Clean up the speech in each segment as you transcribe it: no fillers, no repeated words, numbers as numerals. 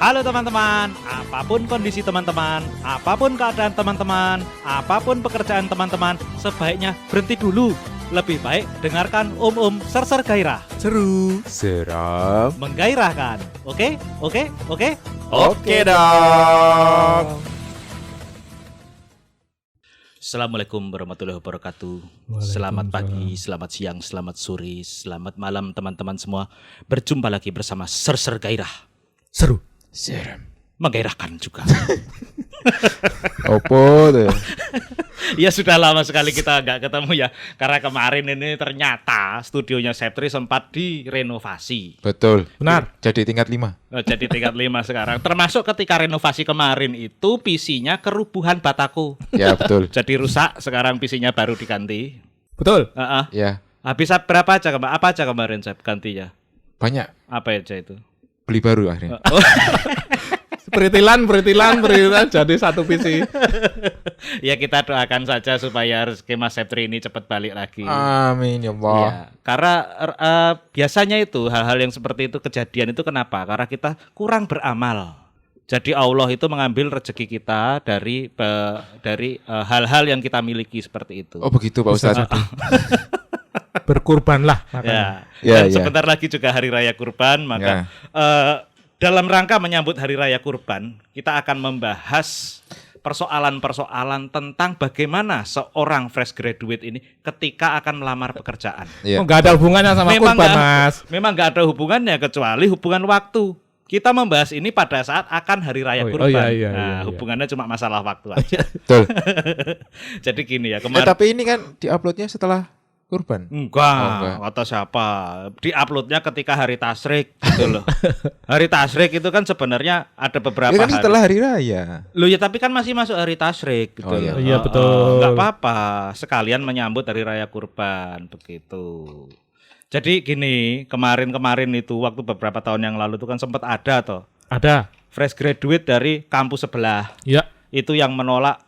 Halo teman-teman, apapun kondisi teman-teman, apapun keadaan teman-teman, apapun pekerjaan teman-teman, sebaiknya berhenti dulu. Lebih baik dengarkan Ser Gairah. Seru, seram, Menggairahkan. Oke? oke dong. Assalamualaikum warahmatullahi wabarakatuh. Selamat pagi, selamat siang, selamat sore, selamat malam teman-teman semua. Berjumpa lagi bersama Ser Gairah. Seru, seram. Menggairahkan juga. Opo tuh? Ya sudah lama sekali kita nggak ketemu ya. Karena kemarin ini ternyata studionya Septri sempat direnovasi. Betul, benar. Jadi tingkat 5. Jadi tingkat 5 sekarang. Termasuk ketika renovasi kemarin itu PC-nya kerubuhan bataku. Ya betul. Jadi rusak, sekarang PC-nya baru diganti. Betul. Ya. Habis berapa aja kemarin? Apa aja kemarin Sep gantinya? Banyak. Apa aja itu? Beli baru akhirnya. Peritilan jadi satu PC. Ya kita doakan saja supaya rezeki Mas Septri ini cepat balik lagi. Amin ya Allah. Ya, karena biasanya itu hal-hal yang seperti itu kejadian itu kenapa? Karena kita kurang beramal. Jadi Allah itu mengambil rezeki kita dari hal-hal yang kita miliki seperti itu. Oh begitu Pak Ustaz. Berkurbanlah. Ya. Ya, Dan ya. sebentar lagi juga Hari Raya Kurban, maka dalam rangka menyambut Hari Raya Kurban, kita akan membahas persoalan-persoalan tentang bagaimana seorang fresh graduate ini ketika akan melamar pekerjaan. Ya. Oh, nggak ada hubungannya sama kurban, Mas. Memang nggak ada hubungannya kecuali hubungan waktu. Kita membahas ini pada saat akan Hari Raya Kurban. Iya. Hubungannya cuma masalah waktu aja. Betul. Jadi gini ya, kemarin Tapi ini kan diuploadnya setelah kurban. Enggak, kata siapa? Di-uploadnya ketika hari tasyrik gitu loh. Hari tasyrik itu kan sebenarnya ada beberapa Ya kan hari. setelah hari raya. Loh ya tapi kan masih masuk hari tasyrik gitu Oh, iya. loh. Iya, betul. Enggak apa-apa, sekalian menyambut Hari Raya Kurban begitu. Jadi gini, kemarin itu waktu beberapa tahun yang lalu itu kan sempat ada toh. Ada. Fresh graduate dari kampus sebelah. Ya. Itu yang menolak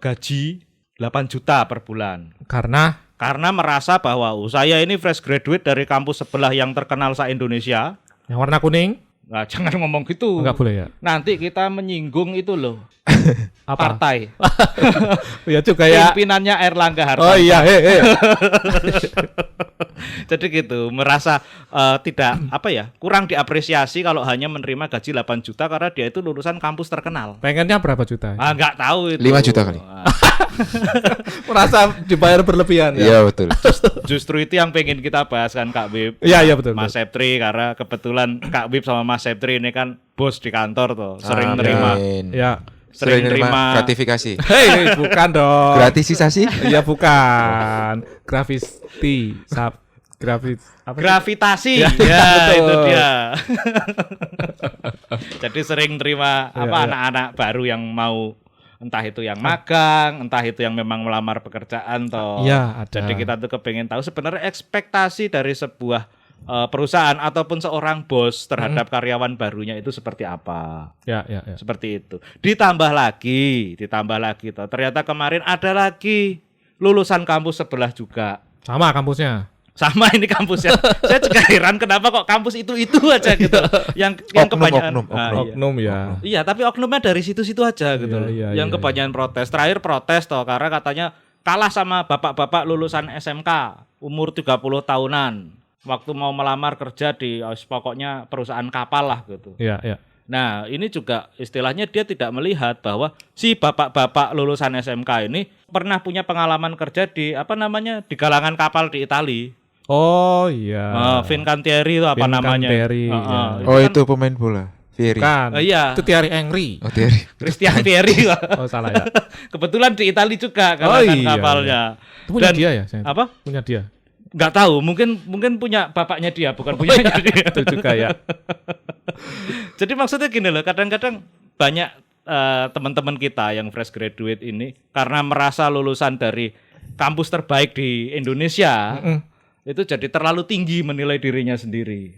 gaji 8 juta per bulan. Karena merasa bahwa saya ini fresh graduate dari kampus sebelah yang terkenal se-Indonesia. Yang warna kuning? Nah, jangan ngomong gitu. Enggak boleh ya. Nanti kita menyinggung itu loh. Apa? Partai. Ya juga ya. Pimpinannya Erlangga Hartarto. Oh iya, Jadi gitu, merasa tidak kurang diapresiasi kalau hanya menerima gaji 8 juta karena dia itu lulusan kampus terkenal. Pengennya berapa juta? Nggak tahu itu. 5 juta kali. Merasa dibayar berlebihan ya. Iya betul. Justru itu yang pengen kita bahas kan Kak Bib. Iya betul. Mas Septri, karena kebetulan Kak Bib sama Mas Septri ini kan bos di kantor tuh, sering nerima Amin. Ya. Sering nerima nerima gratifikasi. Hei, bukan dong. Gratisisasi? Iya bukan. Gravity. Gravitasi. Ya, betul. itu dia. Jadi sering terima anak-anak baru yang mau entah itu yang magang, entah itu yang memang melamar pekerjaan toh. Iya, ada. Jadi kita tuh kepengen tahu sebenarnya ekspektasi dari sebuah perusahaan ataupun seorang bos terhadap karyawan barunya itu seperti apa. Ya. Seperti itu. Ditambah lagi toh. Ternyata kemarin ada lagi lulusan kampus sebelah juga. Sama kampusnya. Sama ini kampusnya. Saya juga heran kenapa kok kampus itu aja gitu. Yang kebanyakan Oknum ya. Iya, tapi oknumnya dari situ-situ aja gitu. Iya, Yang kebanyakan protes. Terakhir protes toh karena katanya kalah sama bapak-bapak lulusan SMK umur 30 tahunan. Waktu mau melamar kerja di pokoknya perusahaan kapal lah gitu. Iya. Nah, ini juga istilahnya dia tidak melihat bahwa si bapak-bapak lulusan SMK ini pernah punya pengalaman kerja di di galangan kapal di Italia. Oh iya. Fincantieri itu apa namanya? Fincantieri. Oh itu pemain bola. Thierry. Kan. Iya. Itu Thierry Henry. Oh Thierry. Christian Thierry. Oh salah ya. Kebetulan di Italia juga galangan kapalnya. Itu punya Dan dia ya? apa? Punya dia. Nggak tahu, mungkin punya bapaknya dia, bukan punya dia. Itu juga ya. Jadi maksudnya gini loh, kadang-kadang banyak teman-teman kita yang fresh graduate ini karena merasa lulusan dari kampus terbaik di Indonesia, itu jadi terlalu tinggi menilai dirinya sendiri.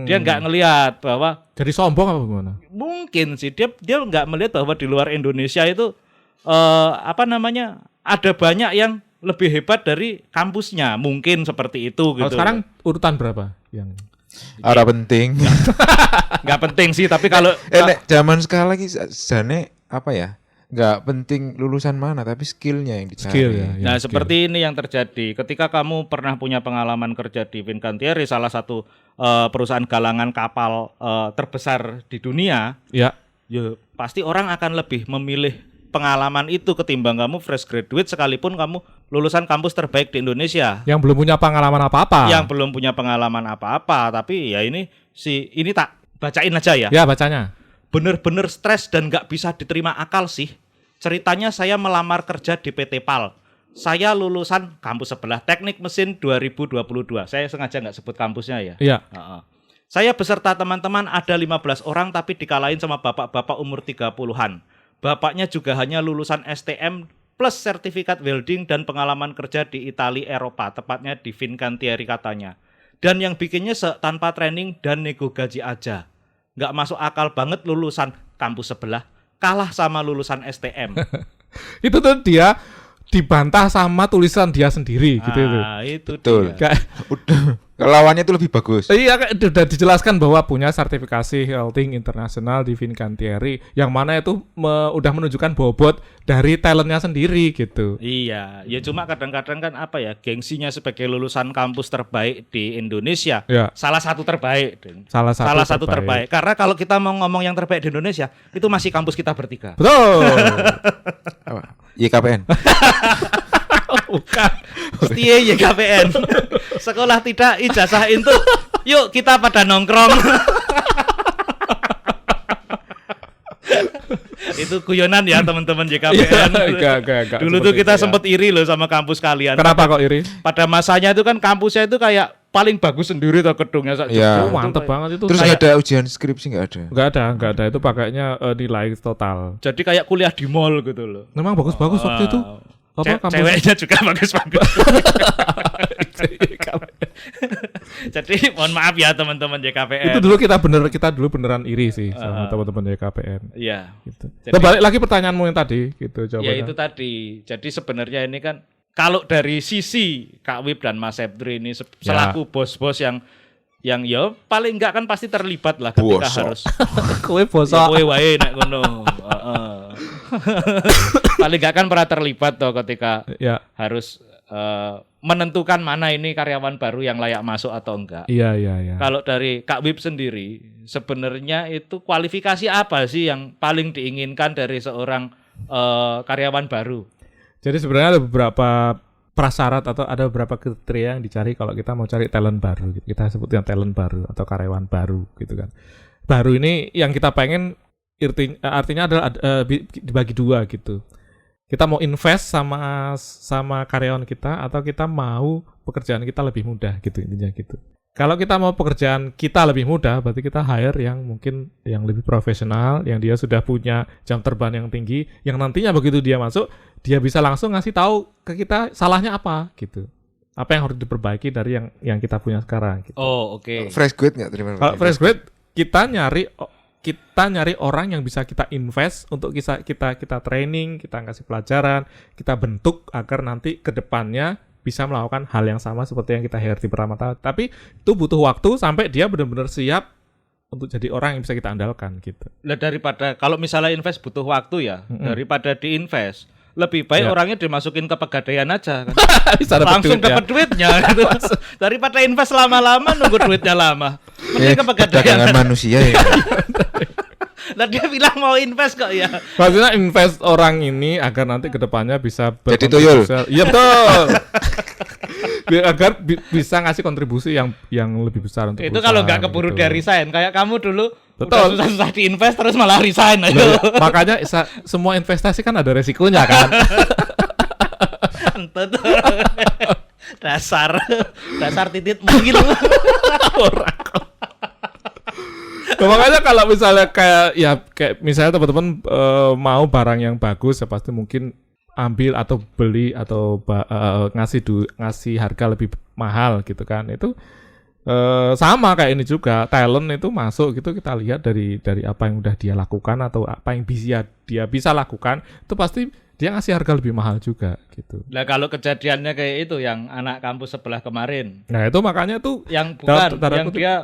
Dia nggak ngelihat bahwa Jadi sombong apa gimana? mungkin sih dia nggak melihat bahwa di luar Indonesia itu ada banyak yang lebih hebat dari kampusnya, mungkin seperti itu gitu. Kalau sekarang urutan berapa yang Ora penting. Nggak penting sih, tapi kalau Nek zaman sekarang lagi jane apa ya? Nggak penting lulusan mana, tapi skillnya yang dicari. Skill ya. nah seperti ini yang terjadi ketika kamu pernah punya pengalaman kerja di Fincantieri, salah satu perusahaan galangan kapal terbesar di dunia, Ya. ya pasti orang akan lebih memilih pengalaman itu ketimbang kamu fresh graduate sekalipun kamu lulusan kampus terbaik di Indonesia. Yang belum punya pengalaman apa-apa. Yang belum punya pengalaman apa-apa, tapi ya ini tak bacain aja ya. Ya, bacanya. Bener-bener stres dan nggak bisa diterima akal sih. Ceritanya saya melamar kerja di PT PAL. Saya lulusan kampus sebelah Teknik Mesin 2022. Saya sengaja nggak sebut kampusnya ya. Iya. Saya beserta teman-teman ada 15 orang tapi dikalahin sama bapak-bapak umur 30-an. Bapaknya juga hanya lulusan STM plus sertifikat welding dan pengalaman kerja di Italia Eropa, tepatnya di Fincantieri katanya. Dan yang bikinnya tanpa training dan nego gaji aja. Nggak masuk akal banget lulusan kampus sebelah kalah sama lulusan STM. Itu tuh dia dibantah sama tulisan dia sendiri gitu itu. Itu Betul. dia. Udah lawannya itu lebih bagus. Iya, udah dijelaskan bahwa punya sertifikasi welding internasional di Fincantieri yang mana itu udah menunjukkan bobot dari talentnya sendiri gitu. Iya, ya cuma kadang-kadang kan apa ya, gengsinya sebagai lulusan kampus terbaik di Indonesia. Ya. Salah satu terbaik. Salah satu terbaik. Karena kalau kita mau ngomong yang terbaik di Indonesia, itu masih kampus kita bertiga. Betul. Apa? YKPN. Bukan. Setia YKPN. Sekolah tidak ijazah itu. Yuk kita pada nongkrong. Itu guyonan ya teman-teman YKPN. Enggak. Dulu tuh kita sempet iri loh sama kampus kalian. Kenapa kok iri? Pada masanya itu kan kampusnya itu kayak paling bagus sendiri tuh gedungnya. Ya. Oh, mantep banget itu. Terus Kayak- ada ujian skripsi nggak ada? Enggak ada itu pakainya nilai total. Jadi kayak kuliah di mall gitu loh. Memang bagus-bagus waktu itu. Ceweknya juga bagus-bagus. Jadi mohon maaf ya teman-teman YKPN. Itu dulu kita dulu beneran iri sih sama teman-teman YKPN. Iya. Gitu. Jadi- Nah, balik lagi pertanyaanmu yang tadi gitu Ya jawabannya. itu tadi. Jadi sebenarnya ini kan kalau dari sisi Kak Wib dan Mas Septri ini selaku bos-bos yang ya paling enggak kan pasti terlibat lah ketika Bosok. harus Kowe ya bosok. kowe wae nek ngono. Paling enggak kan pernah terlibat toh ketika Ya. harus menentukan mana ini karyawan baru yang layak masuk atau enggak. Iya. Kalau dari Kak Wib sendiri, sebenarnya itu kualifikasi apa sih yang paling diinginkan dari seorang karyawan baru? Jadi sebenarnya ada beberapa prasyarat atau ada beberapa kriteria yang dicari kalau kita mau cari talent baru. Kita sebutnya talent baru atau karyawan baru gitu kan. Baru ini yang kita pengen artinya adalah dibagi dua gitu. Kita mau invest sama karyawan kita atau kita mau pekerjaan kita lebih mudah gitu intinya gitu. Kalau kita mau pekerjaan kita lebih mudah, berarti kita hire yang mungkin yang lebih profesional, yang dia sudah punya jam terbang yang tinggi, yang nantinya begitu dia masuk, dia bisa langsung ngasih tahu ke kita salahnya apa gitu. Apa yang harus diperbaiki dari yang kita punya sekarang gitu. Oh, oke. Fresh grade nggak terima? Kalau fresh grade kita nyari orang yang bisa kita invest untuk kita training, kita kasih pelajaran, kita bentuk agar nanti ke depannya bisa melakukan hal yang sama seperti yang kita hire di pertama tahun. Tapi itu butuh waktu sampai dia benar-benar siap untuk jadi orang yang bisa kita andalkan gitu. Lah daripada kalau misalnya invest butuh waktu ya, daripada diinvest, lebih baik orangnya dimasukin ke pegadaian aja kan. Bisa dapat Langsung duit, ya. dapat duitnya gitu. Daripada invest lama-lama nunggu duitnya lama. Mending ke pegadaian. Perdagangan manusia ya. Lah dia bilang mau invest kok ya. Maksudnya invest orang ini agar nanti ke depannya bisa Jadi tuyul. Iya betul. Agar bisa ngasih kontribusi yang lebih besar untuk Itu kalau nggak perusahaan, keburu gitu. dia resign, kayak kamu dulu Betul. udah susah-susah diinvest terus malah resign aja. Loh, makanya semua investasi kan ada resikonya kan. Entut. dasar titit mungkin. Nah, makanya kalau misalnya kayak misalnya teman-teman mau barang yang bagus ya pasti mungkin ambil atau beli atau ngasih harga lebih mahal gitu kan. Itu sama kayak ini juga, talent itu masuk gitu, kita lihat dari apa yang udah dia lakukan atau apa yang dia bisa lakukan, itu pasti dia ngasih harga lebih mahal juga gitu. Nah kalau kejadiannya kayak itu yang anak kampus sebelah kemarin, Nah itu makanya tuh yang bukan tanda yang kutip- dia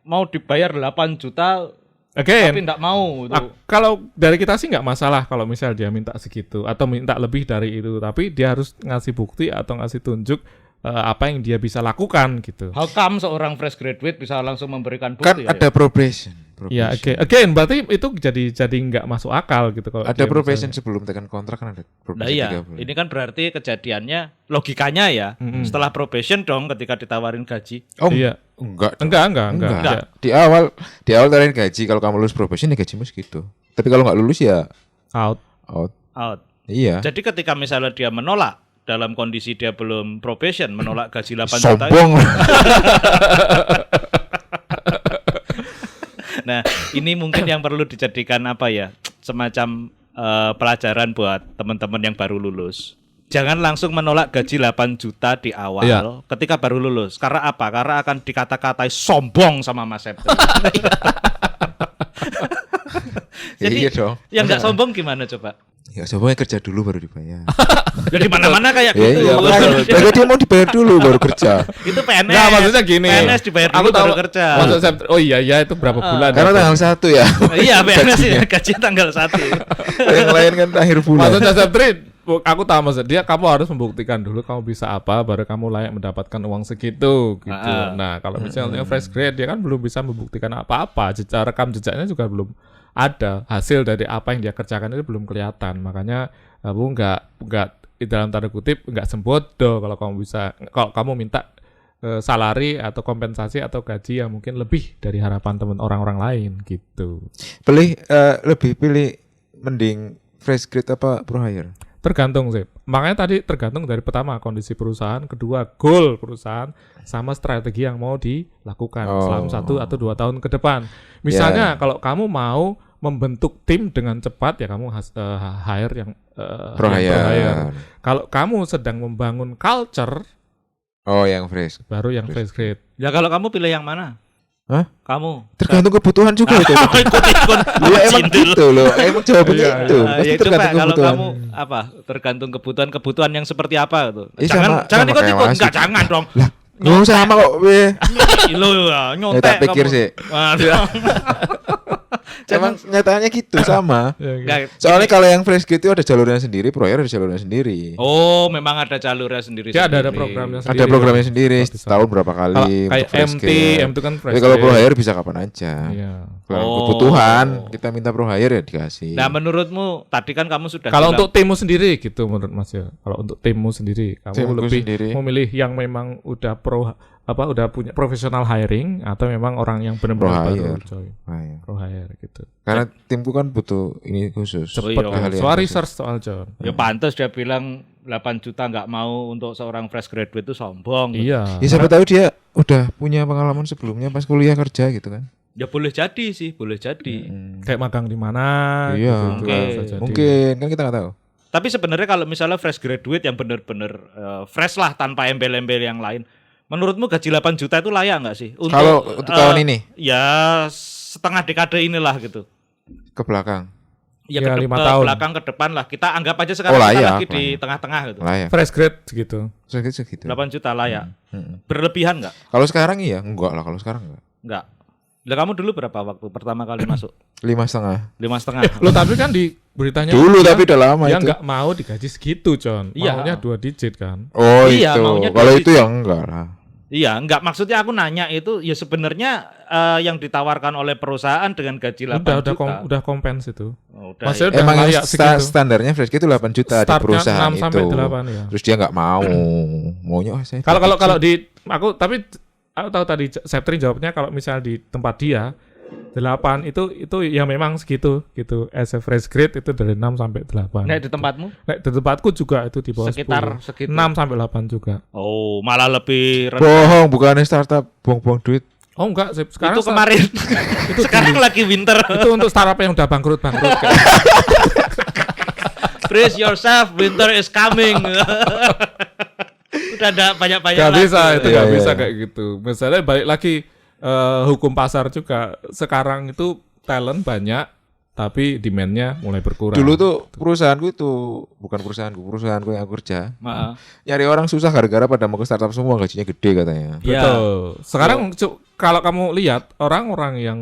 mau dibayar 8 juta Again, tapi enggak mau gitu. kalau dari kita sih nggak masalah kalau misal dia minta segitu atau minta lebih dari itu, tapi dia harus ngasih bukti atau ngasih tunjuk apa yang dia bisa lakukan gitu. How come seorang fresh graduate bisa langsung memberikan Kan bukti? ada probation. Ya, again, berarti itu jadi nggak masuk akal gitu kalau Ada dia probation misalnya. sebelum tekan kontrak kan ada probation Nah iya, 3 bulan. ini kan berarti kejadiannya logikanya ya. Setelah probation dong ketika ditawarin gaji. Oh, Iya. enggak. Enggak. Di awal tawarin gaji, kalau kamu lulus probation ya gajimu segitu. Tapi kalau nggak lulus ya Out. Out. Iya. Jadi ketika misalnya dia menolak dalam kondisi dia belum probation, menolak gaji 8 juta. Sombong. Nah, ini mungkin yang perlu dijadikan apa ya? Semacam pelajaran buat teman-teman yang baru lulus. Jangan langsung menolak gaji 8 juta di awal ketika baru lulus. Karena apa? Karena akan dikata-katai sombong sama Mas Septi. Jadi Iya dong. yang nggak sombong gimana coba? Ya sombongnya kerja dulu baru dibayar. Jadi mana-mana kayak Iya, gitu. iya. Makanya dia mau dibayar dulu baru kerja. Itu PNS. Nggak, maksudnya gini. PNS dibayar dulu baru kerja. Maksud saya, oh iya itu berapa bulan? Karena tanggal 1 ya. Iya, PNS ya gaji tanggal 1. Yang lain kan akhir bulan. Maksudnya Septri, aku tahu maksud dia, kamu harus membuktikan dulu kamu bisa apa, baru kamu layak mendapatkan uang segitu gitu. Nah, kalau misalnya fresh grade dia kan belum bisa membuktikan apa-apa, rekam jejaknya juga belum ada, hasil dari apa yang dia kerjakan itu belum kelihatan. Makanya kamu nggak dalam tanda kutip nggak sembodo kalau kamu minta salari atau kompensasi atau gaji yang mungkin lebih dari harapan teman orang-orang lain gitu. Lebih pilih mending fresh grade apa pro hire? Tergantung sih. Makanya tadi tergantung dari pertama kondisi perusahaan, kedua goal perusahaan, sama strategi yang mau dilakukan selama 1 atau 2 tahun ke depan. Misalnya kalau kamu mau membentuk tim dengan cepat ya kamu hire yang Pro hire. Kalau kamu sedang membangun culture, yang fresh. baru yang fresh grade. Ya kalau kamu pilih yang mana? Hah? Kamu. Tergantung kebutuhan juga itu. Ikut-ikut. Ya emang gitu loh. Emang jawabannya itu. Pasti Ya coba tergantung kalau kebutuhan. kamu apa? Tergantung kebutuhan yang seperti apa gitu. Sama Jangan kayak ikut-ikut. wasit. Enggak, jangan dong. Lah, nggak sama kok. Lo nyontek. Tak pikir kamu. sih. Waduh. Emang nyatanya gitu sama. Enggak, Soalnya kalau yang fresh grade itu ada jalurnya sendiri, pro hire ada jalurnya sendiri. Oh, memang ada jalurnya sendiri. Dia ada programnya sendiri. Ada programnya sendiri, Oh, setahun berapa kali. Kayak untuk fresh MT, grade. M itu kan fresh Tapi kalau pro grade. hire bisa kapan aja. Iya. Kalau Oh. kebutuhan kita minta pro hire ya dikasih. Nah, menurutmu tadi kan kamu sudah Kalau bilang, untuk timmu sendiri gitu menurut Mas ya. Kalau untuk timmu sendiri, kamu Timku lebih sendiri. memilih yang memang udah udah punya professional hiring atau memang orang yang benar-benar Pro baru hire. join pro hire gitu. Karena timku kan butuh ini khusus. Oh, Cepet iya. kan. Keahlian Soal khusus. research soal John. ya pantas dia bilang 8 juta nggak mau untuk seorang fresh graduate itu sombong. Iya. Ya siapa tahu dia udah punya pengalaman sebelumnya pas kuliah kerja gitu kan. Ya boleh jadi sih, boleh jadi. Kayak magang di mana Iya. gitu, Oke. bisa jadi. Mungkin kan kita nggak tahu. Tapi sebenarnya kalau misalnya fresh graduate yang benar-benar fresh lah tanpa embel-embel yang lain, menurutmu gaji 8 juta itu layak nggak sih? Kalau untuk tahun ini Ya setengah dekade inilah gitu. ke belakang. Ya, Ya, ke 5 tahun. belakang ke depan lah. Kita anggap aja sekarang Oh, kita layak, lagi di layak. tengah-tengah gitu. Layak. Fresh grade gitu. Segitu. 8 juta layak. Mm-mm. Berlebihan nggak? Kalau sekarang iya, enggak lah kalau sekarang enggak. Nggak. Lah kamu dulu berapa waktu pertama kali masuk? 5,5. 5,5. Lo tapi kan di beritanya Dulu dia- tapi udah lama dia itu. nggak mau digaji segitu, John. Iya. Maunya 2 digit kan. Oh Iya, itu. maunya Kalau dua itu ya enggak lah. Iya, enggak, maksudnya aku nanya itu ya sebenarnya yang ditawarkan oleh perusahaan dengan gaji 8 juta. Udah kompens itu. Oh, udah, Maksudnya ya. udah Emang layak segitu. standarnya fresh itu 8 juta di Startnya perusahaan 6 itu. sampai 8 ya. Terus dia enggak mau. Maunya saya. Kalau di aku tahu tadi Septri jawabnya kalau misal di tempat dia 8 itu ya memang segitu gitu. As a fresh grade itu dari 6 sampai 8. Nah, di tempatmu Nek di tempatku juga itu di bawah sekitar 10. segitu. 6 sampai 8 juga. Oh, malah lebih rendah. Bohong, bukannya startup buang-buang duit. Oh enggak, sekarang Itu kemarin. itu Sekarang lagi winter. itu untuk startup yang udah bangkrut. Brace yourself, winter is coming. Udah ada banyak-banyak Gak lagi. bisa itu Iya, gak iya, bisa iya. kayak gitu. Misalnya balik lagi hukum pasar juga. Sekarang itu talent banyak tapi demand-nya mulai berkurang. Dulu tuh perusahaanku itu bukan perusahaanku yang aku kerja. Maaf. Nyari orang susah gara-gara pada mau ke startup semua gajinya gede katanya. Iya. Betul. Sekarang kalau kamu lihat orang-orang yang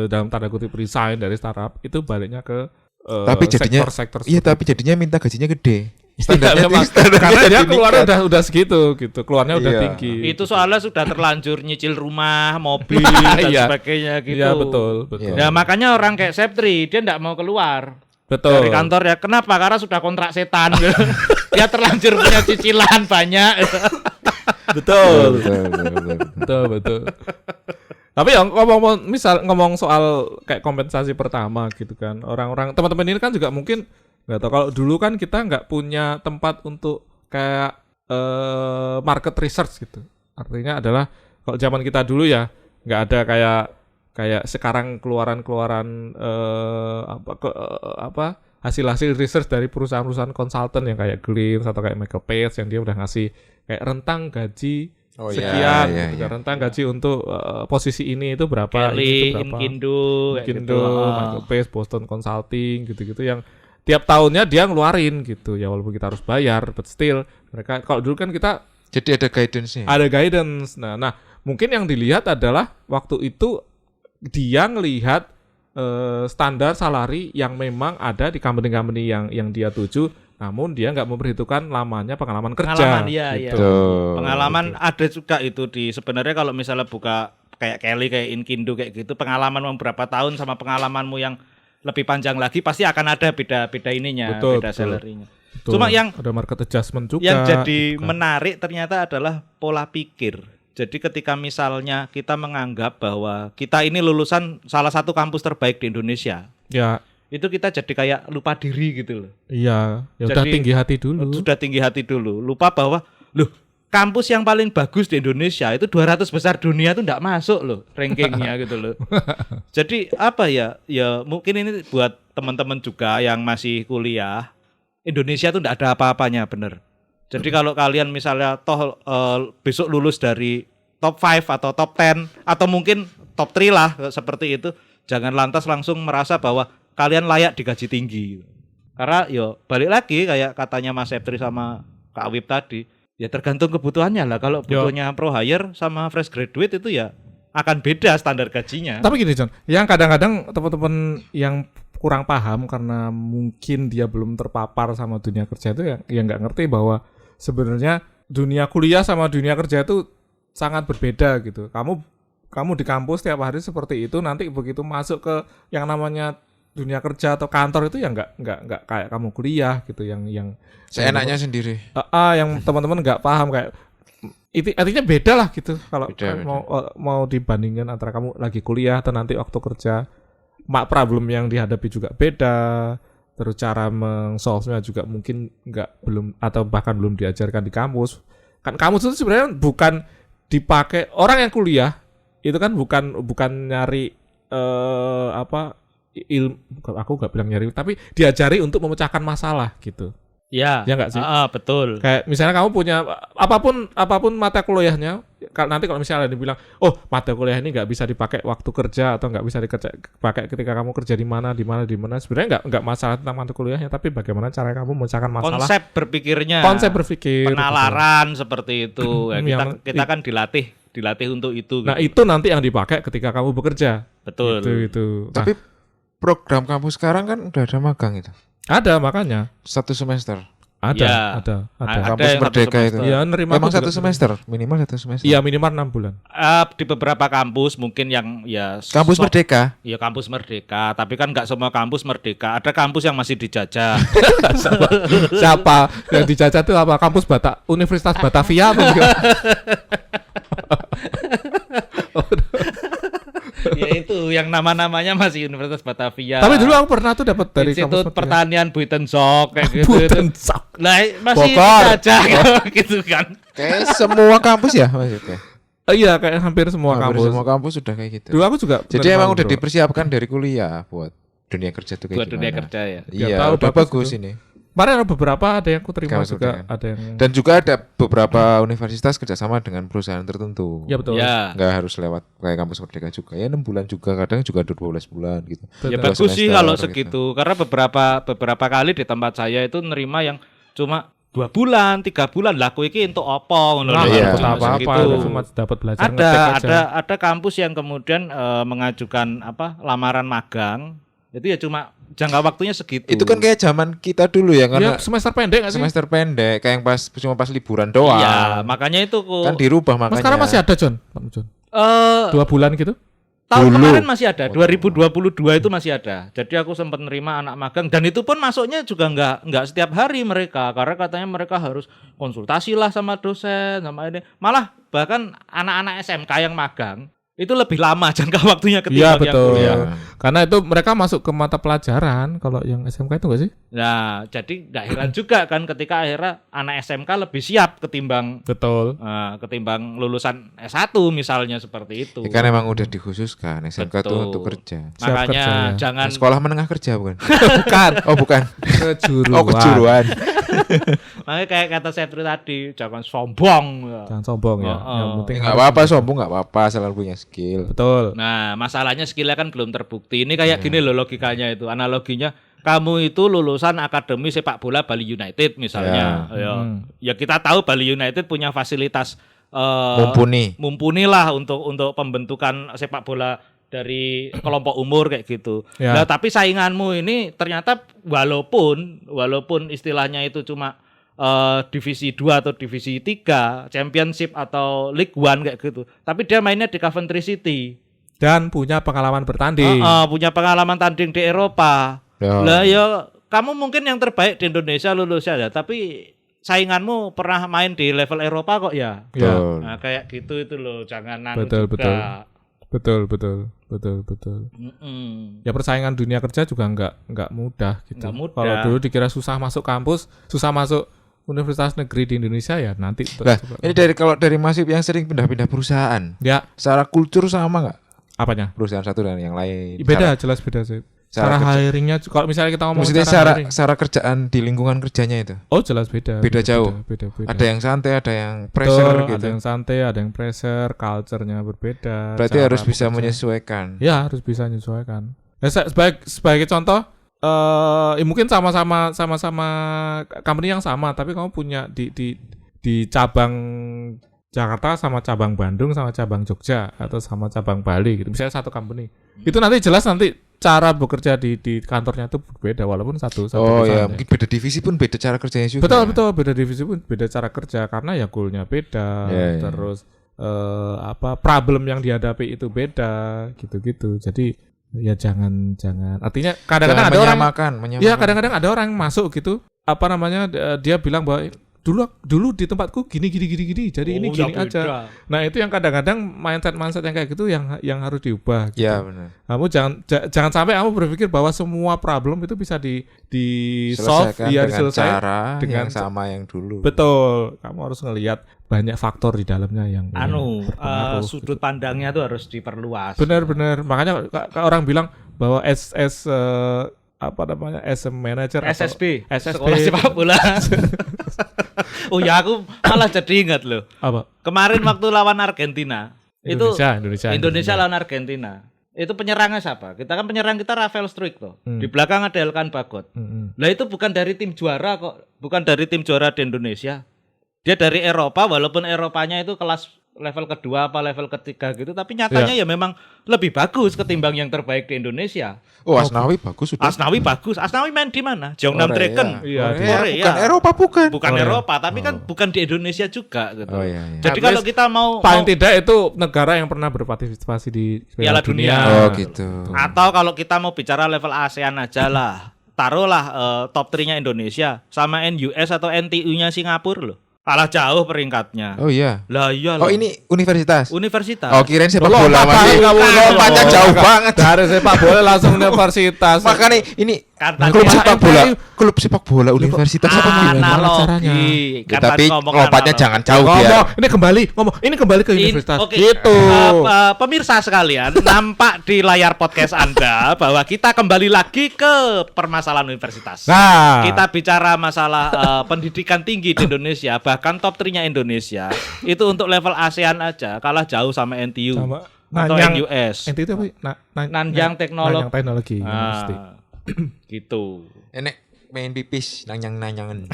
dalam tanda kutip resign dari startup itu baliknya ke Tapi jadinya sektor-sektor iya, seperti tapi jadinya minta gajinya gede. Standarnya memang, karena dia keluarnya udah segitu gitu, keluarnya udah Iya. tinggi. Itu soalnya sudah terlanjur nyicil rumah, mobil dan Iya. sebagainya gitu. Iya betul. Iya. Nah makanya orang kayak Septri dia enggak mau keluar Betul. dari kantor ya. Kenapa? Karena sudah kontrak setan. Dia terlanjur punya cicilan banyak. Betul. Betul. Betul. Tapi yang ngomong soal kayak kompensasi pertama gitu kan. Orang-orang teman-teman ini kan juga mungkin nggak tahu, kalau dulu kan kita nggak punya tempat untuk kayak market research gitu. Artinya adalah kalau zaman kita dulu ya nggak ada kayak sekarang keluaran hasil-hasil research dari perusahaan-perusahaan konsultan yang kayak Glean atau kayak Michael Page yang dia udah ngasih kayak rentang gaji Oh, sekian, iya, gitu iya. kan. Rentang gaji untuk posisi ini itu berapa, Kelly, ini itu berapa. Inkindo, kayak Inkindo, gitu. Michael Page, Boston Consulting gitu-gitu yang tiap tahunnya dia ngeluarin gitu ya, walaupun kita harus bayar, but still mereka kalau dulu kan kita Jadi ada guidance-nya. ada guidance. Nah mungkin yang dilihat adalah waktu itu dia ngelihat standar salary yang memang ada di company-company yang dia tuju, namun dia nggak memperhitungkan lamanya pengalaman kerja. Pengalaman, iya, iya. gitu. Pengalaman ada juga itu di sebenarnya kalau misalnya buka kayak Kelly, kayak Inkindo kayak gitu, pengalaman beberapa tahun sama pengalamanmu yang lebih panjang lagi pasti akan ada beda ininya, Betul, beda betul. salary-nya. Betul. Cuma yang ada market adjustment juga. Yang jadi gitu kan. menarik ternyata adalah pola pikir. Jadi ketika misalnya kita menganggap bahwa kita ini lulusan salah satu kampus terbaik di Indonesia, Ya, itu kita jadi kayak lupa diri gitu loh. iya, ya udah Jadi, tinggi hati dulu. Sudah tinggi hati dulu, lupa bahwa loh kampus yang paling bagus di Indonesia itu 200 besar dunia itu enggak masuk loh rankingnya gitu loh. Jadi apa ya? Ya mungkin ini buat teman-teman juga yang masih kuliah, Indonesia itu enggak ada apa-apanya, bener. Jadi kalau kalian misalnya toh besok lulus dari top 5 atau top 10 atau mungkin top 3 lah seperti itu, jangan lantas langsung merasa bahwa kalian layak digaji tinggi. Karena yo balik lagi kayak katanya Mas Septri sama Kak Wib tadi, ya tergantung kebutuhannya lah. Kalau butuhnya pro hire sama fresh graduate itu ya akan beda standar gajinya. Tapi gini John, yang kadang-kadang teman-teman yang kurang paham karena mungkin dia belum terpapar sama dunia kerja itu yang nggak ngerti bahwa sebenarnya dunia kuliah sama dunia kerja itu sangat berbeda gitu. Kamu di kampus tiap hari seperti itu, nanti begitu masuk ke yang namanya dunia kerja atau kantor itu ya nggak kayak kamu kuliah gitu, yang Seenaknya sendiri. yang teman-teman nggak paham kayak itu artinya beda lah gitu kalau Beda. mau dibandingkan antara kamu lagi kuliah atau nanti waktu kerja. Problem yang dihadapi juga beda, terus cara meng-solve-nya juga mungkin belum atau bahkan belum diajarkan di kampus. Kan kampus itu sebenarnya bukan dipakai orang yang kuliah itu kan bukan nyari ilmu, aku nggak bilang nyari, tapi diajari untuk memecahkan masalah gitu. Ya, Ya nggak sih? Betul. Kayak misalnya kamu punya apapun mata kuliahnya, nanti kalau misalnya dibilang, oh mata kuliah ini nggak bisa dipakai waktu kerja atau nggak bisa dipakai ketika kamu kerja di mana, sebenarnya nggak masalah tentang mata kuliahnya, tapi bagaimana cara kamu memecahkan masalah. Konsep berpikirnya. Konsep berpikir. Penalaran seperti itu. Ya, kita Yang- kan dilatih untuk itu. Nah gitu. itu nanti yang dipakai ketika kamu bekerja. Betul. Itu. Nah, Tapi program kampus sekarang kan udah ada magang itu. ada makanya. 1 semester. Ya. Ada. Kampus yang satu Merdeka semester. itu. Iya, nerima Emang aku 1 juga. semester, minimal 1 semester. Iya, minimal 6 bulan. Di beberapa kampus mungkin yang ya Kampus Merdeka. Iya kampus Merdeka, tapi kan nggak semua kampus Merdeka. Ada kampus yang masih dijajah. Siapa yang dijajah itu apa? Kampus Universitas Batavia apa juga? Ya itu yang nama-namanya masih Universitas Batavia. Tapi dulu aku pernah tuh dapat dari Institut kampus Pertanian Buitenzorg kayak gitu. Buitenzorg. Lah masih Bogor. dijajah gitu kan. Kayak semua kampus ya maksudnya. Iya, kayak hampir semua Hampir kampus. semua kampus sudah kayak gitu. Dulu aku juga. Jadi menerima emang udah bro. dipersiapkan dari kuliah buat dunia kerja tuh kayak Buat dunia gimana. kerja ya. Iya, tahu, udah bagus bagus itu. ini. Kemarin ada beberapa, ada yang aku terima Kampus juga, Merdeka. ada yang. Dan juga ada beberapa universitas kerjasama dengan perusahaan tertentu. Ya betul. Ya. Nggak harus lewat kayak kampus Merdeka juga. Ya 6 bulan juga, kadang juga ada 12 bulan gitu. Ya Betul. bagus sih semester kalau gitu. segitu. Karena beberapa kali di tempat saya itu nerima yang cuma 2 bulan, 3 bulan lah kowe iki entuk apa ngono Nah, lho. iya. dapat apa-apa, Segitu. cuma dapat belajar ngetik aja. Ada kampus yang kemudian mengajukan lamaran magang itu ya cuma jangka waktunya segitu. Itu kan kayak zaman kita dulu ya, Ya, karena semester pendek nggak sih? semester pendek, kayak yang cuma pas liburan doang. Iya, makanya itu kok. Kan dirubah Mas makanya. sekarang masih ada John? 2 bulan gitu? Tahun Dulu. kemarin masih ada, 2022 itu masih ada. Jadi aku sempat nerima anak magang dan itu pun masuknya juga nggak setiap hari mereka, karena katanya mereka harus konsultasi lah sama dosen sama ini. Malah bahkan anak-anak SMK yang magang itu lebih lama jangka waktunya Iya ketimbang yang betul. kuliah. Karena itu mereka masuk ke mata pelajaran. Kalau yang SMK itu nggak sih? Nah, jadi nggak heran juga kan ketika akhirnya anak SMK lebih siap ketimbang Betul. ketimbang lulusan S1 misalnya seperti itu. Ya, kan emang udah dikhususkan SMK Betul. tuh untuk kerja. Siap Makanya kerja, ya. jangan Sekolah menengah kerja bukan? Bukan. Oh bukan. Kejuruan. Oh kejuruan. makanya kayak kata Sepri tadi, jangan sombong. Jangan sombong ya. Oh, Yang penting Enggak harus- apa-apa sombong enggak apa-apa, asal punya skill. Betul. Nah, masalahnya skillnya kan belum terbukti. Ini kayak gini loh logikanya itu, analoginya. Kamu itu lulusan akademi sepak bola Bali United misalnya. Ya kita tahu Bali United punya fasilitas Mumpuni lah untuk pembentukan sepak bola dari kelompok umur kayak gitu. Ya. Nah, tapi sainganmu ini ternyata walaupun istilahnya itu cuma divisi 2 atau divisi 3, championship atau League One kayak gitu. Tapi dia mainnya di Coventry City. Dan punya pengalaman bertanding. Punya pengalaman tanding di Eropa. Ya. Lah ya kamu mungkin yang terbaik di Indonesia lulusnya ya, tapi sainganmu pernah main di level Eropa kok ya. Ya. Betul. Nah, kayak gitu itu loh, jangan nanu Betul, juga. betul. Mm-mm. Ya persaingan dunia kerja juga nggak mudah gitu. Nggak mudah. Kalau dulu dikira susah masuk kampus, susah masuk universitas negeri di Indonesia ya nanti. Lah, ini kalau dari Mas Ip yang sering pindah-pindah perusahaan, Ya, secara kultur sama nggak? apanya? Perusahaan satu dan yang lain. Beda, jelas beda sih. Cara hiringnya, kalau misalnya kita ngomong Maksudnya cara hiring, secara kerjaan di lingkungan kerjanya itu. oh jelas beda. Beda jauh. Beda. Ada yang santai, ada yang Betul, pressure gitu. ada yang santai, ada yang pressure, culture-nya berbeda. Berarti cara harus bisa bekerja. menyesuaikan. Ya, harus bisa menyesuaikan. Ya, sebagai contoh, mungkin sama-sama company yang sama, tapi kamu punya di cabang Jakarta sama cabang Bandung sama cabang Jogja atau sama cabang Bali gitu. Misalnya satu company. Itu nanti jelas nanti cara bekerja di kantornya itu berbeda walaupun satu Oh perusahaan ya, ya. mungkin beda divisi pun beda cara kerjanya juga. Betul, beda divisi pun beda cara kerja karena ya goalnya beda, Ya. terus problem yang dihadapi itu beda, gitu-gitu. Jadi ya jangan artinya kadang-kadang ada orang menyamakan. ya kadang-kadang ada orang yang masuk gitu, dia bilang bahwa dulu di tempatku gini jadi ini gini ya aja. beda. Nah, itu yang kadang-kadang mindset yang kayak gitu yang harus diubah gitu. Ya benar. Kamu jangan sampai kamu berpikir bahwa semua problem itu bisa di solve Selesaikan ya dengan diselesaikan cara dengan yang sama yang dulu. betul. Kamu harus ngelihat banyak faktor di dalamnya yang berpengaruh. Sudut pandangnya tuh harus diperluas. Benar. Makanya orang bilang bahwa as a manager SSB, atau Sekolah Sepak Bola. Oh ya, aku malah jadi ingat loh. apa? Kemarin waktu lawan Argentina, Indonesia lah. lawan Argentina. Itu penyerangnya siapa? Kita kan penyerang kita Rafael Struijk tuh. Hmm. Di belakang ada Elkan Bagot. Lah itu bukan dari tim juara kok, bukan dari tim juara di Indonesia. Dia dari Eropa, walaupun Eropanya itu kelas level kedua apa level ketiga gitu, tapi nyatanya ya memang lebih bagus ketimbang yang terbaik di Indonesia. Oh, Asnawi bagus sudah. Asnawi bagus. Asnawi main di mana? Jeongnam Korea. Dragon. Iya, Korea. Korea. Bukan Eropa bukan. Bukan Korea. Eropa, tapi kan bukan di Indonesia juga gitu. Oh iya. Jadi At kalau least kita mau paling tidak itu negara yang pernah berpartisipasi di Piala Dunia. Oh gitu. atau kalau kita mau bicara level ASEAN aja lah, taruhlah top 3-nya Indonesia sama NUS atau NTU-nya Singapura loh. Kalah jauh peringkatnya. Oh iya. Lah iya Oh loh. ini universitas. Universitas. Oh kirain sepak Lompat bola masih. kamu, Lompatnya lompat. jauh banget. Dari sepak bola langsung universitas. Makanya ini Kan klub tadi sepak bola, klub sepak bola universitas apa gimana? analogi. Ya, Kan tapi tadi ngomong lompatnya analogi. jangan jauh ngomong, biar. ini kembali ke universitas. Oke, Gitu. pemirsa sekalian, nampak di layar podcast Anda bahwa kita kembali lagi ke permasalahan universitas. Nah, Kita bicara masalah pendidikan tinggi di Indonesia, bahkan top 3-nya Indonesia itu untuk level ASEAN aja kalah jauh sama NTU sama atau Nanyang NUS. NTT apa? Nanyang Teknologi. Nanyang Teknologi. Ah, gitu. Enek main pipis nanyang-nanyangan.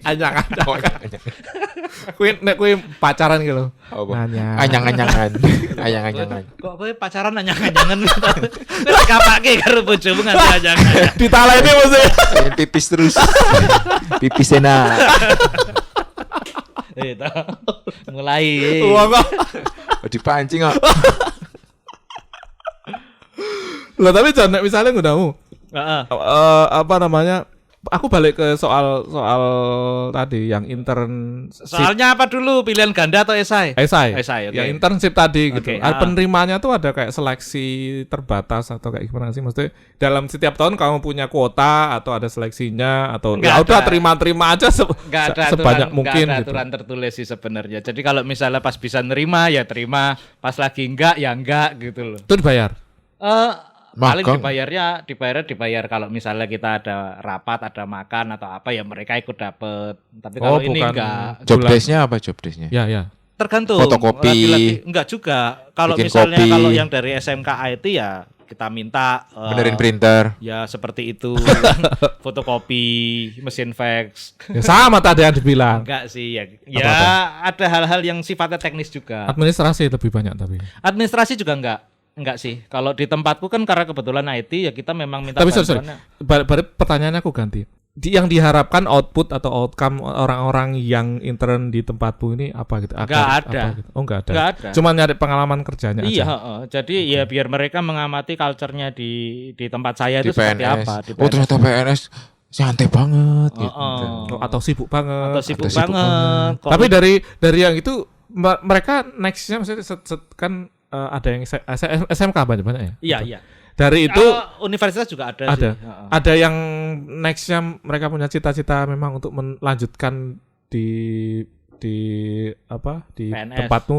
Anyang-anyang. Kuwi pacaran gitu loh. Apa? Nanya. Anyang-anyangan. Anyang-anyangan. Kok kowe pacaran anyang-anyangan gitu. Wis kapake karo bojomu nganti anyang-anyangan. Ditaleni mesti. Main pipis terus. Pipis enak. Itu. Mulai. Wah kok. Dipancing kok. Lah tapi Jan nek misalnya ngundangmu. Heeh. Apa namanya? Aku balik ke soal tadi yang intern. Soalnya apa dulu? Pilihan ganda atau esai? Esai. Esai, oke. Yang internship tadi gitu. Oke, Penerimanya tuh ada kayak seleksi terbatas atau kayak gimana sih? Maksudnya dalam setiap tahun kamu punya kuota atau ada seleksinya atau Nggak ya udah ada. terima aja Nggak ada sebanyak aturan, mungkin nggak ada gitu. aturan tertulis sih sebenarnya. Jadi kalau misalnya pas bisa nerima ya terima, pas lagi enggak ya enggak gitu loh. Itu dibayar. Paling Magang. dibayar kalau misalnya kita ada rapat, ada makan atau apa ya mereka ikut dapet. Tapi kalau ini bukan enggak. Job desk-nya apa job desk-nya? Ya. Tergantung. Fotokopi. Lagi-lagi enggak juga. Kalau Bikin misalnya kopi. kalau yang dari SMK IT ya kita minta Benerin printer. ya seperti itu. Fotokopi, mesin fax. Ya sama tadi yang dibilang. Enggak sih ya. Apa-apa? Ada hal-hal yang sifatnya teknis juga. Administrasi lebih banyak tapi. Administrasi juga enggak sih. Kalau di tempatku kan karena kebetulan IT ya kita memang minta Tapi sorry. bantuannya. Baru pertanyaannya aku ganti. Yang diharapkan output atau outcome orang-orang yang intern di tempatmu ini apa gitu? Nggak ada. Apa gitu? Oh enggak ada. Enggak ada. Cuma nyari pengalaman kerjanya Iya, aja. heeh. Jadi ya biar mereka mengamati culture-nya di tempat saya Di itu seperti PNS. apa di Oh ternyata PNS santai banget gitu. Oh, atau sibuk banget. Atau sibuk Atau sibuk banget. Kok- Tapi dari yang itu mereka nextnya maksudnya kan ada yang SMK banyak ya. Iya. Dari itu Kalau universitas juga ada ada sih. Heeh. ada yang nextnya mereka punya cita-cita memang untuk melanjutkan di PNS. tempatmu.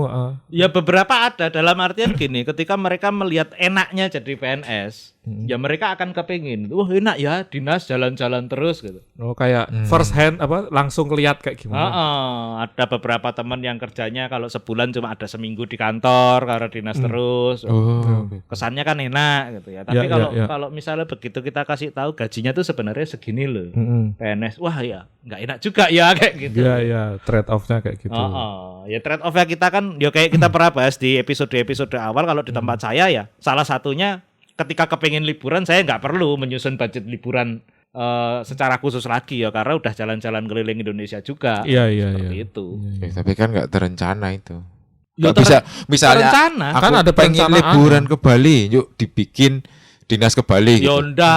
Ya beberapa ada dalam artian gini, ketika mereka melihat enaknya jadi PNS, ya mereka akan kepingin, wah enak ya dinas jalan-jalan terus gitu. Oh kayak first hand langsung lihat kayak gimana. Ada beberapa teman yang kerjanya kalau sebulan cuma ada seminggu di kantor karena dinas terus. Oh. Kesannya kan enak gitu ya. Tapi Ya. kalau misalnya begitu kita kasih tahu gajinya tuh sebenarnya segini loh. PNS, wah ya nggak enak juga ya kayak gitu. Iya, trade off-nya kayak gitu. Ya trade off-nya kita kan ya kayak kita pernah bahas di episode awal kalau di tempat saya ya salah satunya ketika kepengin liburan saya nggak perlu menyusun budget liburan secara khusus lagi ya karena udah jalan-jalan keliling Indonesia juga. Iya. Seperti itu. Tapi kan nggak terencana itu. Ya, Nggak bisa misalnya terencana. aku Kan ada pengen perencanaan. liburan ke Bali, yuk dibikin dinas ke Bali gitu. Yonda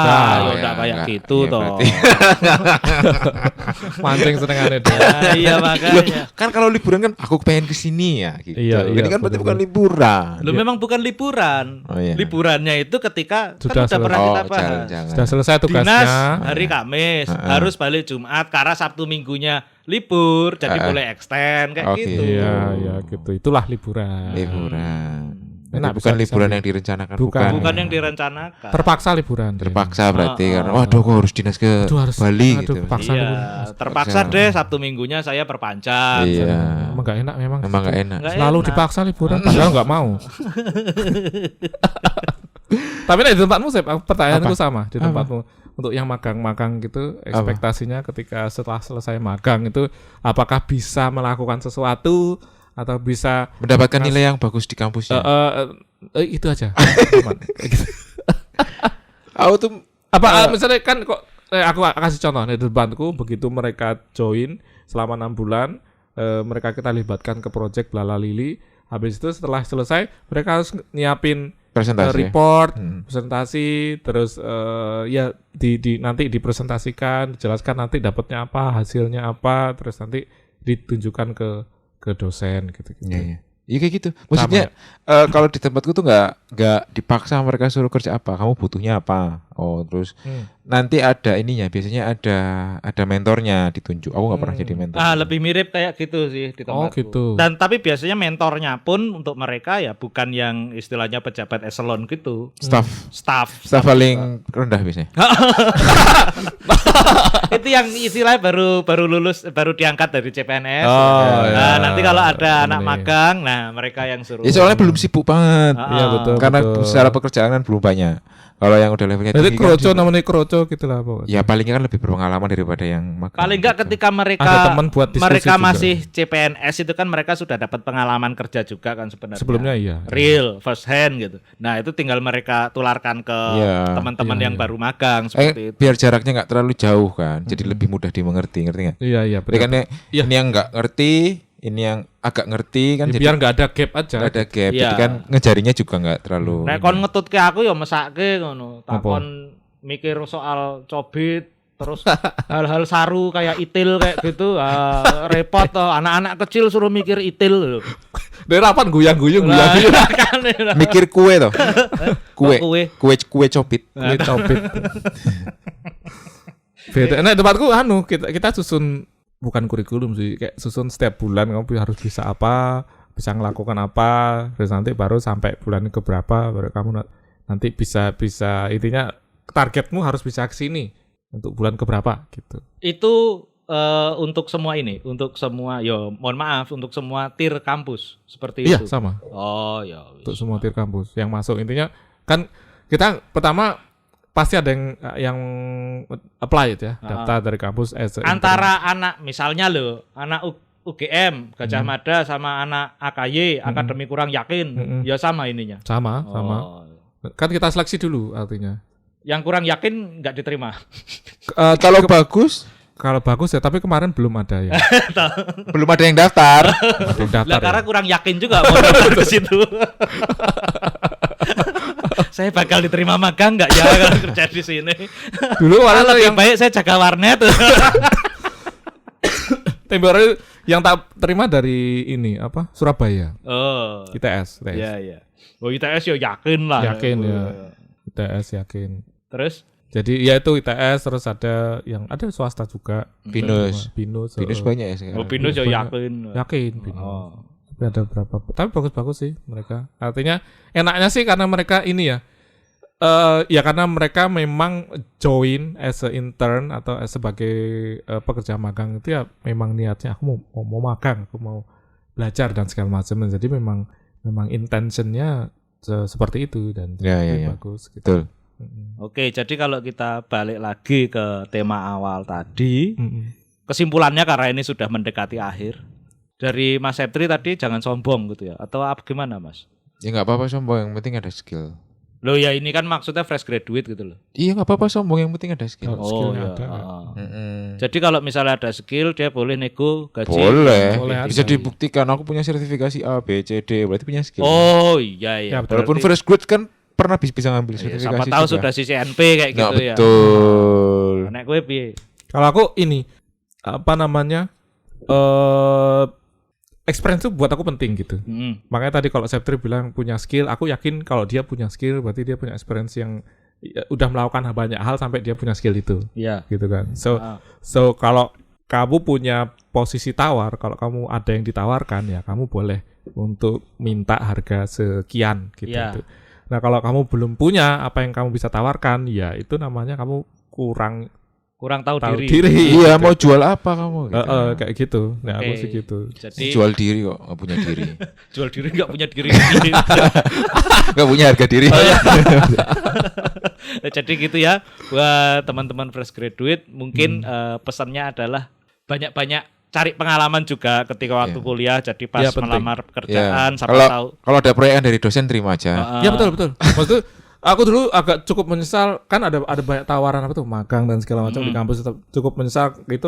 ya, kayak enggak. gitu Iya, toh. berarti. Mancing senengannya dia. Iya makanya. Kan kalau liburan kan aku pengen ke sini ya gitu. Iya, Ini kan berarti betul. bukan liburan. Lu memang bukan liburan. Oh, iya. Liburannya itu ketika Sudah kan udah pernah kita bahas. jalan-jalan. Sudah selesai tugasnya. Dinas hari Kamis harus balik Jumat karena Sabtu Minggunya libur jadi boleh extend kayak Oke. gitu. Iya gitu. Itulah liburan. Liburan. Enak, Bukan bisa- liburan bisa. yang direncanakan, Bukan. Bukan yang direncanakan. Terpaksa liburan. Terpaksa berarti karena waduh aku harus dinas ke Aduh, harus- Bali aduh, gitu. kepaksa. Iya, liburan. terpaksa deh Sabtu Minggunya saya perpanjang. Iya. Emang gak enak memang. Emang gak enak. Nggak Selalu enak. dipaksa liburan padahal nggak mau. Tapi di tempatmu pertanyaanku sama di tempatmu untuk yang magang-magang gitu ekspektasinya ketika setelah selesai magang itu apakah bisa melakukan sesuatu atau bisa Mendapatkan nilai yang bagus di kampusnya. itu aja. Aman. Kayak gitu. Aku tuh Misalnya kan kok aku kasih contoh di depanku begitu mereka join selama 6 bulan mereka kita libatkan ke project Blalalili. Habis itu setelah selesai mereka harus nyiapin presentasi. report, presentasi, terus ya nanti dipresentasikan, dijelaskan nanti dapatnya apa, hasilnya apa, terus nanti ditunjukkan ke dosen gitu. Iya, iya. Iya kayak gitu. Maksudnya kalau di tempatku tuh nggak dipaksa mereka suruh kerja apa, kamu butuhnya apa. Oh, terus nanti ada ininya, biasanya ada mentornya ditunjuk. Aku nggak pernah jadi mentor. Lebih mirip kayak gitu sih di tempatku. Oh, gitu. Dan tapi biasanya mentornya pun untuk mereka ya bukan yang istilahnya pejabat eselon gitu. Staff Staff. paling rendah biasanya. Itu yang istilahnya baru lulus, baru diangkat dari CPNS. Oh, Nah, ya. nanti kalau ada anak Ini. magang, nah mereka yang suruh. Ya soalnya belum sibuk banget. Iya, betul. karena betul. secara pekerjaan kan belum banyak. Kalau yang udah levelnya Jadi tinggi kan kroco namanya kroco gitu lah pokoknya. ya palingnya kan lebih berpengalaman daripada yang magang. Paling enggak gitu. ketika mereka Ada teman buat diskusi mereka juga. masih CPNS itu kan mereka sudah dapat pengalaman kerja juga kan sebenarnya. Sebelumnya iya. Real first hand gitu. Nah, itu tinggal mereka tularkan ke Iya. teman-teman Iya, yang iya. baru magang seperti itu. biar jaraknya nggak terlalu jauh kan, jadi lebih mudah dimengerti, ngerti nggak? Iya iya Jadi kan Iya. ini yang nggak ngerti, ini yang agak ngerti kan, Ya, jadi biar nggak ada gap aja. nggak ada gap, Iya. jadi kan ngejarinya juga nggak terlalu. Nek kon ngetutke aku ya mesake ngono. Tak Apa? kon mikir soal cobit terus hal-hal saru kayak itil kayak gitu repot toh anak-anak kecil suruh mikir itil loh. Dari rapan guyang-guyung Lah, guyang-guyung. kan, Mikir kue toh, kue, kue. kue copit. Kue copit. Beda. Nah, tempatku kita susun bukan kurikulum sih, kayak susun setiap bulan kamu harus bisa apa, bisa melakukan apa, terus nanti baru sampai bulan ke berapa baru kamu nanti bisa intinya targetmu harus bisa ke sini untuk bulan ke berapa gitu. Itu untuk semua ini, untuk semua mohon maaf untuk semua tier kampus seperti Iya, itu. sama. Oh, ya. Untuk semua tier kampus yang masuk intinya kan kita pertama pasti ada yang apply ya, daftar dari kampus Antara anak misalnya loh, anak UGM Gajah Mada sama anak AKY akademi kurang yakin, ya sama ininya. sama. Oh. Kan kita seleksi dulu artinya. Yang kurang yakin nggak diterima. Kalau bagus, Kalau bagus ya, tapi kemarin belum ada ya. belum ada yang daftar. Belum daftar. Lah karena Ya. kurang yakin juga mau daftar ke situ. Saya bakal diterima magang nggak ya kalau kerja di sini? Dulu Kalau ada lebih yang baik saya jaga warnet. temporary yang tak terima dari ini apa? Surabaya. Oh. ITS. Iya, iya. Oh, ITS ya yakin lah. Yakin Oh, ya. iya. ITS yakin. Terus Jadi ya itu ITS, terus ada yang ada swasta juga. Binus. Binus. Binus banyak ya sekarang. oh, Pinus ya banyak. yakin. Yakin Binus. Oh. Tapi ada berapa? Tapi bagus-bagus sih mereka. Artinya enaknya sih karena mereka ini ya. Ya karena mereka memang join as a intern atau sebagai pekerja magang itu ya memang niatnya aku mau magang, aku mau belajar dan segala macam. Jadi memang intentionnya seperti itu dan Ya, bagus. Gitu. Betul. Oke, jadi kalau kita balik lagi ke tema awal tadi, Mm-mm. kesimpulannya karena ini sudah mendekati akhir. Dari Mas Septri tadi jangan sombong gitu ya, atau apa gimana Mas? Ya nggak apa-apa sombong, yang penting ada skill. Loh ya ini kan maksudnya fresh graduate gitu loh. Iya nggak apa-apa sombong, yang penting ada skill. Oh, skillnya ya. ada. Jadi kalau misalnya ada skill dia boleh nego gaji. Boleh, Boleh bisa ada. dibuktikan. Aku punya sertifikasi A, B, C, D, berarti punya skill. Oh iya Ya, iya. Walaupun Berarti- fresh grade kan pernah bisa ngambil iya, sertifikasi siapa tahu juga. sudah CCNP kayak Nggak, gitu ya. betul. Nek gue piye? Kalau aku ini apa namanya? Experience itu buat aku penting gitu. Makanya tadi kalau Septri bilang punya skill, aku yakin kalau dia punya skill berarti dia punya experience yang udah melakukan banyak hal sampai dia punya skill itu. Iya. Gitu kan. So Ah. kalau kamu punya posisi tawar, kalau kamu ada yang ditawarkan ya kamu boleh untuk minta harga sekian gitu. Iya. Nah, kalau kamu belum punya apa yang kamu bisa tawarkan, ya itu namanya kamu kurang Kurang tahu tahu diri. diri. Iya, mau jual apa kamu? Gitu. Kayak gitu. Nah, aku Oke. sih gitu. Jadi Jual diri kok, nggak punya diri. jual diri nggak punya diri. Nggak punya harga diri. Jadi gitu ya buat teman-teman fresh graduate mungkin pesannya adalah banyak-banyak cari pengalaman juga ketika waktu Iya. kuliah jadi pas Iya, penting. melamar Ya. pekerjaan siapa Kalau tahu. kalau ada proyekan dari dosen terima aja. Ya betul. Maksudnya aku dulu agak cukup menyesal kan ada banyak tawaran apa tuh magang dan segala macam di kampus, tetap cukup menyesal itu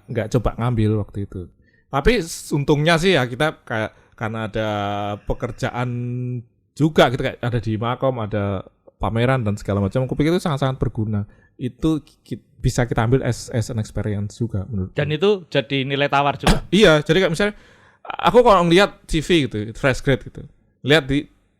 nggak coba ngambil waktu itu. Tapi untungnya sih ya kita kayak karena ada pekerjaan juga gitu kayak ada di Makom, ada pameran dan segala macam. Aku pikir itu sangat-sangat berguna. Itu bisa kita ambil as an experience juga menurut. Dan itu jadi nilai tawar juga. Iya, jadi kayak misalnya aku kalau ngeliat CV gitu, fresh grade gitu, lihat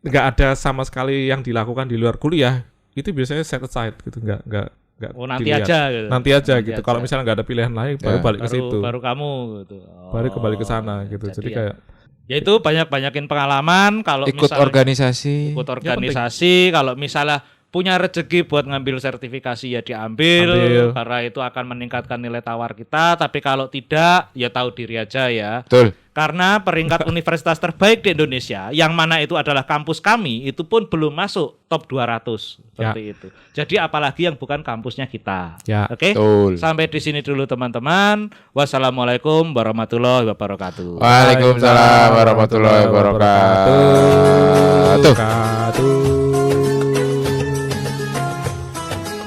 nggak ada sama sekali yang dilakukan di luar kuliah, itu biasanya set aside gitu, nggak Oh nanti dilihat. aja gitu. Nanti aja gitu. Kalau misalnya nggak ada pilihan lain, baru Ya. balik ke situ, baru kamu gitu. baru kembali ke sana gitu. Jadi ya. kayak Ya itu banyakin pengalaman kalau Ikut misalnya organisasi. ikut organisasi, kalau misalnya punya rezeki buat ngambil sertifikasi ya diambil Ambil. karena itu akan meningkatkan nilai tawar kita, tapi kalau tidak ya tahu diri aja ya. Betul. Karena peringkat universitas terbaik di Indonesia, yang mana itu adalah kampus kami, itu pun belum masuk top 200 seperti itu. Jadi apalagi yang bukan kampusnya kita. Ya. Oke. Betul. Sampai di sini dulu teman-teman. Wassalamualaikum warahmatullahi wabarakatuh. Waalaikumsalam warahmatullahi wabarakatuh.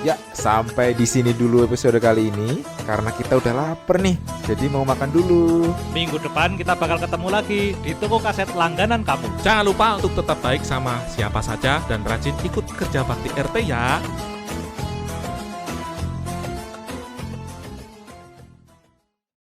Ya, sampai di sini dulu episode kali ini karena kita udah lapar nih. Jadi mau makan dulu. Minggu depan kita bakal ketemu lagi di toko kaset langganan kamu. Jangan lupa untuk tetap baik sama siapa saja dan rajin ikut kerja bakti RT ya.